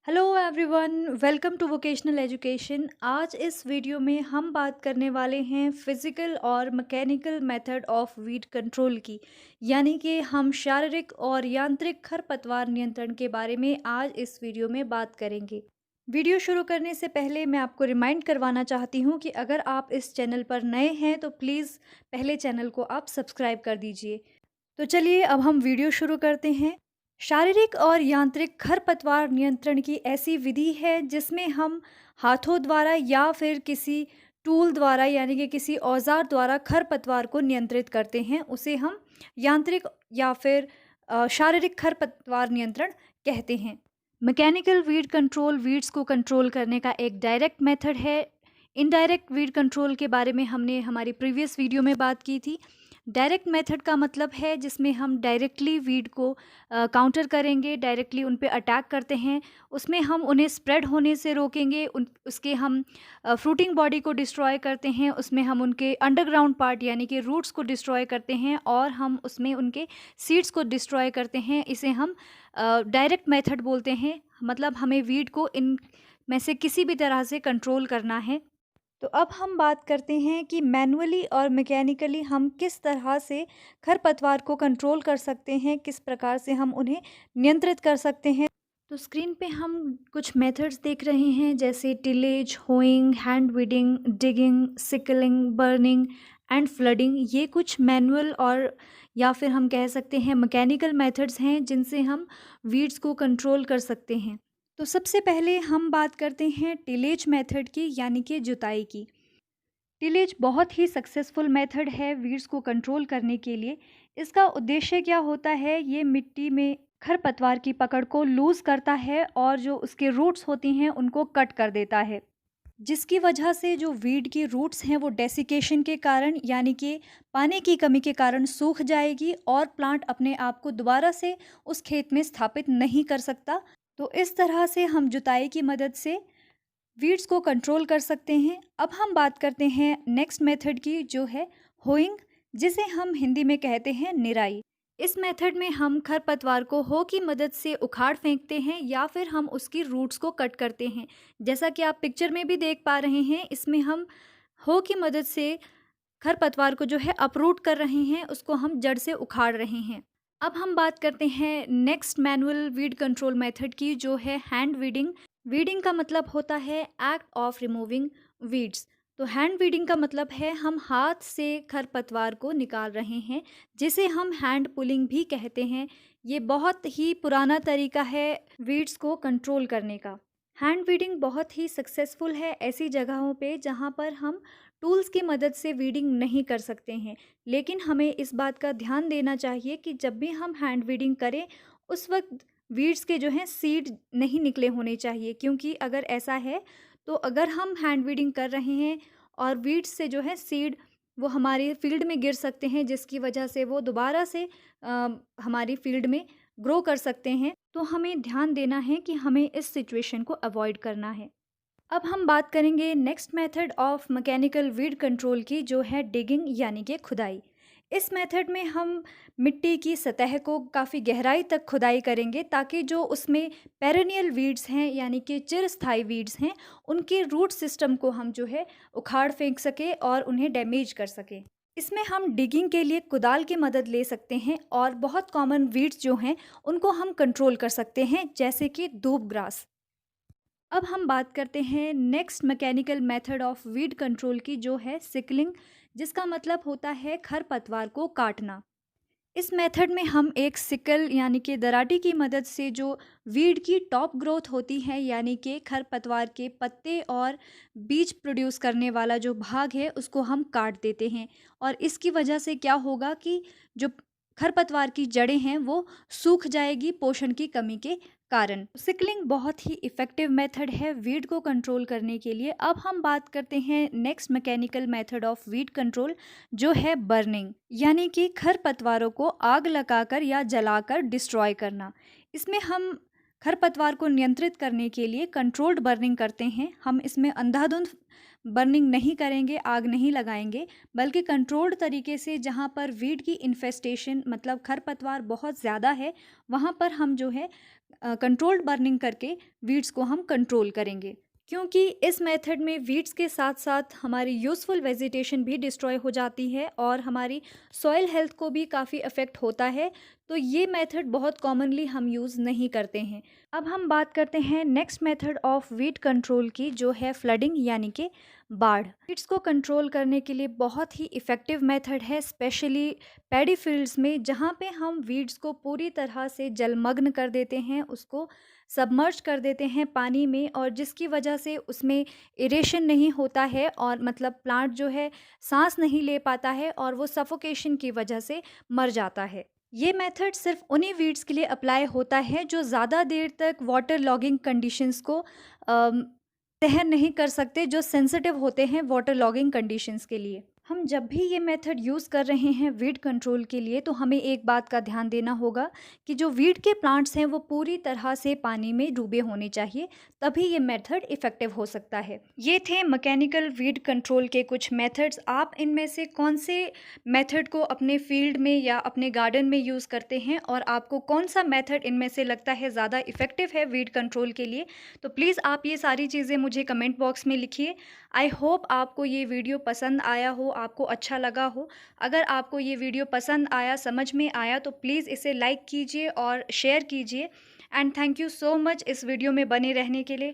Hello everyone, welcome to vocational education. आज इस video में हम बात करने वाले हैं फिज़िकल और mechanical method of weed control की। यानी कि हम शारीरिक और यांत्रिक खरपतवार नियंत्रण के बारे में आज इस वीडियो में बात करेंगे। वीडियो शुरू करने से पहले मैं आपको रिमाइंड करवाना चाहती हूँ कि अगर आप इस चैनल पर नए हैं तो प्लीज़ पहले चैनल को आप सब्सक्राइब कर दीजिए। तो चलिए अब हम वीडियो शुरू करते हैं। शारीरिक और यांत्रिक खरपतवार नियंत्रण की ऐसी विधि है जिसमें हम हाथों द्वारा या फिर किसी टूल द्वारा यानी कि किसी औजार द्वारा खरपतवार को नियंत्रित करते हैं। उसे हम यांत्रिक या फिर शारीरिक खरपतवार नियंत्रण कहते हैं। मैकेनिकल वीड कंट्रोल वीड्स को कंट्रोल करने का एक डायरेक्ट मेथड है। इनडायरेक्ट वीड कंट्रोल के बारे में हमने हमारी प्रीवियस वीडियो में बात की थी। डायरेक्ट मेथड का मतलब है जिसमें हम डायरेक्टली वीड को काउंटर करेंगे, डायरेक्टली उन पे अटैक करते हैं। उसमें हम उन्हें स्प्रेड होने से रोकेंगे, उसके हम फ्रूटिंग बॉडी को डिस्ट्रॉय करते हैं, उसमें हम उनके अंडरग्राउंड पार्ट यानी कि रूट्स को डिस्ट्रॉय करते हैं और हम उसमें उनके सीड्स को डिस्ट्रॉय करते हैं। इसे हम डायरेक्ट मेथड बोलते हैं। मतलब हमें वीड को इन में से किसी भी तरह से कंट्रोल करना है। तो अब हम बात करते हैं कि मैनुअली और मैकेनिकली हम किस तरह से खरपतवार को कंट्रोल कर सकते हैं, किस प्रकार से हम उन्हें नियंत्रित कर सकते हैं। तो स्क्रीन पे हम कुछ मेथड्स देख रहे हैं जैसे tillage, hoeing, hand weeding, digging, sickling, burning and flooding. ये कुछ मैनुअल और या फिर हम कह सकते हैं मैकेनिकल मेथड्स हैं जिनसे हम वीड्स को कंट्रोल कर सकते हैं। तो सबसे पहले हम बात करते हैं टिलेज मेथड की यानी कि जुताई की। टिलेज बहुत ही सक्सेसफुल मेथड है वीड्स को कंट्रोल करने के लिए। इसका उद्देश्य क्या होता है, ये मिट्टी में खरपतवार की पकड़ को लूज़ करता है और जो उसके रूट्स होती हैं उनको कट कर देता है, जिसकी वजह से जो वीड की रूट्स हैं वो डेसिकेशन के कारण यानी कि पानी की कमी के कारण सूख जाएगी और प्लांट अपने आप को दोबारा से उस खेत में स्थापित नहीं कर सकता। तो इस तरह से हम जुताई की मदद से वीड्स को कंट्रोल कर सकते हैं। अब हम बात करते हैं नेक्स्ट मेथड की जो है होइंग, जिसे हम हिंदी में कहते हैं निराई। इस मेथड में हम खरपतवार को हो की मदद से उखाड़ फेंकते हैं या फिर हम उसकी रूट्स को कट करते हैं। जैसा कि आप पिक्चर में भी देख पा रहे हैं, इसमें हम हो की मदद से खरपतवार को जो है अपरूट कर रहे हैं, उसको हम जड़ से उखाड़ रहे हैं। अब हम बात करते हैं next manual weed control method की जो है हैंड वीडिंग। वीडिंग का मतलब होता है एक्ट ऑफ रिमूविंग वीड्स। तो हैंड वीडिंग का मतलब है हम हाथ से खरपतवार को निकाल रहे हैं, जिसे हम हैंड पुलिंग भी कहते हैं। ये बहुत ही पुराना तरीका है वीड्स को कंट्रोल करने का। हैंड वीडिंग बहुत ही सक्सेसफुल है ऐसी जगहों पे जहाँ पर हम टूल्स की मदद से वीडिंग नहीं कर सकते हैं। लेकिन हमें इस बात का ध्यान देना चाहिए कि जब भी हम हैंड वीडिंग करें उस वक्त वीड्स के जो हैं सीड नहीं निकले होने चाहिए, क्योंकि अगर ऐसा है तो अगर हम हैंड वीडिंग कर रहे हैं और वीड्स से जो है सीड वो हमारे फील्ड में गिर सकते हैं, जिसकी वजह से वो दोबारा से हमारी फील्ड में ग्रो कर सकते हैं। तो हमें ध्यान देना है कि हमें इस सिचुएशन को अवॉइड करना है। अब हम बात करेंगे next method of mechanical weed control की जो है डिगिंग यानी कि खुदाई। इस मेथड में हम मिट्टी की सतह को काफ़ी गहराई तक खुदाई करेंगे ताकि जो उसमें पेरेनियल वीड्स हैं यानी कि चिरस्थायी वीड्स हैं उनके रूट सिस्टम को हम जो है उखाड़ फेंक सके और उन्हें डैमेज कर सके। इसमें हम डिगिंग के लिए कुदाल की मदद ले सकते हैं और बहुत कॉमन वीड्स जो हैं उनको हम कंट्रोल कर सकते हैं, जैसे कि दूब ग्रास। अब हम बात करते हैं next mechanical method of weed control की जो है सिकलिंग, जिसका मतलब होता है खरपतवार को काटना। इस मेथड में हम एक सिकल यानी कि दराटी की मदद से जो वीड की टॉप ग्रोथ होती है यानी कि खरपतवार के पत्ते और बीज प्रोड्यूस करने वाला जो भाग है उसको हम काट देते हैं। और इसकी वजह से क्या होगा कि जो खरपतवार की जड़ें हैं वो सूख जाएगी पोषण की कमी के कारण। सिकलिंग बहुत ही इफ़ेक्टिव मेथड है वीड को कंट्रोल करने के लिए। अब हम बात करते हैं next mechanical method of weed control जो है बर्निंग, यानी कि खरपतवारों को आग लगाकर या जलाकर डिस्ट्रॉय करना। इसमें हम खरपतवार को नियंत्रित करने के लिए कंट्रोल्ड बर्निंग करते हैं। हम इसमें अंधाधुंध बर्निंग नहीं करेंगे, आग नहीं लगाएंगे, बल्कि कंट्रोल्ड तरीके से जहाँ पर वीड की इन्फेस्टेशन मतलब खरपतवार बहुत ज़्यादा है, वहाँ पर हम जो है कंट्रोल्ड बर्निंग करके वीड्स को हम कंट्रोल करेंगे। क्योंकि इस मेथड में वीड्स के साथ साथ हमारी यूज़फुल वेजिटेशन भी डिस्ट्रॉय हो जाती है और हमारी सॉइल हेल्थ को भी काफ़ी अफेक्ट होता है, तो ये मेथड बहुत कॉमनली हम यूज़ नहीं करते हैं। अब हम बात करते हैं next method of weed control की, जो है फ्लडिंग यानी कि बाढ़। वीड्स को कंट्रोल करने के लिए बहुत ही इफ़ेक्टिव मेथड है, स्पेशली पैडी फील्ड्स में, जहाँ पे हम वीड्स को पूरी तरह से जलमग्न कर देते हैं, उसको सबमर्ज कर देते हैं पानी में, और जिसकी वजह से उसमें एरेशन नहीं होता है और मतलब प्लांट जो है सांस नहीं ले पाता है और वो सफोकेशन की वजह से मर जाता है। ये मेथड सिर्फ उन्हीं वीड्स के लिए अप्लाई होता है जो ज़्यादा देर तक वाटर लॉगिंग कंडीशंस को सहन नहीं कर सकते, जो सेंसिटिव होते हैं वाटर लॉगिंग कंडीशंस के लिए। हम जब भी ये मेथड यूज़ कर रहे हैं वीड कंट्रोल के लिए, तो हमें एक बात का ध्यान देना होगा कि जो वीड के प्लांट्स हैं वो पूरी तरह से पानी में डूबे होने चाहिए, तभी ये मेथड इफ़ेक्टिव हो सकता है। ये थे मैकेनिकल वीड कंट्रोल के कुछ मेथड्स। आप इनमें से कौन से मेथड को अपने फील्ड में या अपने गार्डन में यूज़ करते हैं, और आपको कौन सा मेथड इनमें से लगता है ज़्यादा इफ़ेक्टिव है वीड कंट्रोल के लिए, तो प्लीज़ आप ये सारी चीज़ें मुझे कमेंट बॉक्स में लिखिए। आई होप आपको ये वीडियो पसंद आया हो, आपको अच्छा लगा हो। अगर आपको ये वीडियो पसंद आया, समझ में आया, तो प्लीज़ इसे लाइक कीजिए और शेयर कीजिए। And thank you so much इस वीडियो में बने रहने के लिए।